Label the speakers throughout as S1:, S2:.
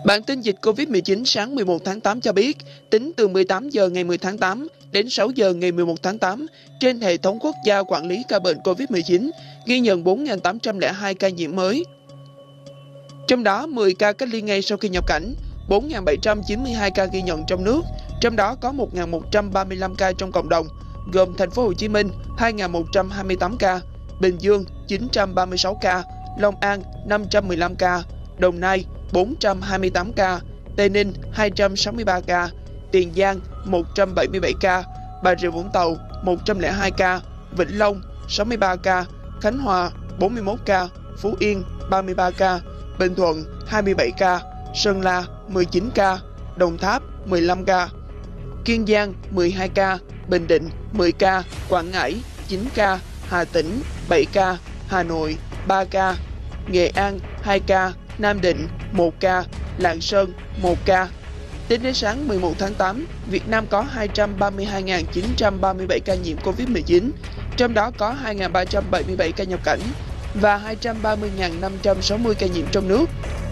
S1: Bản tin dịch COVID-19 sáng 11 tháng 8 cho biết, tính từ 18 giờ ngày 10 tháng 8 đến 6 giờ ngày 11 tháng 8, trên hệ thống quốc gia quản lý ca bệnh COVID-19 ghi nhận 4.802 ca nhiễm mới. Trong đó, 10 ca cách ly ngay sau khi nhập cảnh, 4.792 ca ghi nhận trong nước, trong đó có 1.135 ca trong cộng đồng, gồm Thành phố Hồ Chí Minh 2.128 ca, Bình Dương 936 ca, Long An 515 ca, Đồng Nai 428 ca, Tây Ninh 263 ca, Tiền Giang 177 ca, Bà Rịa Vũng Tàu 102 ca, Vĩnh Long 63 ca, Khánh Hòa 41 ca, Phú Yên 33 ca, Bình Thuận 27 ca, Sơn La 19 ca, Đồng Tháp 15 ca, Kiên Giang 12 ca, Bình Định 10 ca, Quảng Ngãi 9 ca, Hà Tĩnh 7 ca, Hà Nội 3 ca, Nghệ An 2 ca, Nam Định 1 ca, Lạng Sơn 1 ca. Tính đến sáng 11 tháng 8, Việt Nam có 232.937 ca nhiễm COVID-19, trong đó có 2.377 ca nhập cảnh và 230.560 ca nhiễm trong nước.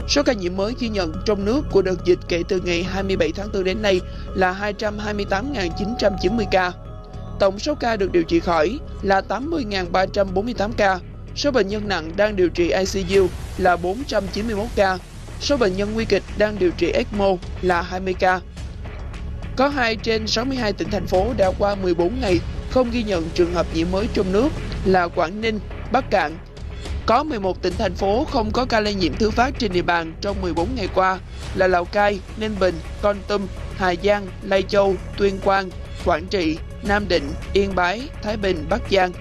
S1: Số ca nhiễm mới ghi nhận trong nước của đợt dịch kể từ ngày 27 tháng 4 đến nay là 228.990 ca. Tổng số ca được điều trị khỏi là 80.348 ca. Số bệnh nhân nặng đang điều trị ICU là 491 ca. Số bệnh nhân nguy kịch đang điều trị ECMO là 20 ca. Có 2 trên 62 tỉnh thành phố đã qua 14 ngày không ghi nhận trường hợp nhiễm mới trong nước là Quảng Ninh, Bắc Kạn. Có 11 tỉnh thành phố không có ca lây nhiễm thứ phát trên địa bàn trong 14 ngày qua là Lào Cai, Ninh Bình, Kon Tum, Hà Giang, Lai Châu, Tuyên Quang, Quảng Trị, Nam Định, Yên Bái, Thái Bình, Bắc Giang.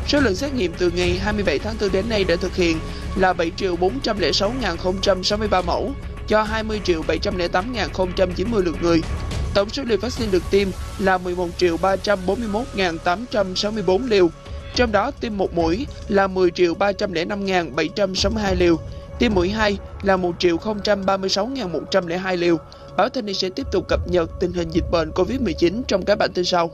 S1: Số lượng xét nghiệm từ ngày 27 tháng 4 đến nay đã thực hiện là 7.406.063 mẫu cho 20.708.090 lượt người. Tổng số liều vaccine được tiêm là 11.341.864 liều. Trong đó tiêm một mũi là 10.305.762 liều, tiêm mũi 2 là 1.036.102 liều. Báo Thanh niên sẽ tiếp tục cập nhật tình hình dịch bệnh COVID-19 trong các bản tin sau.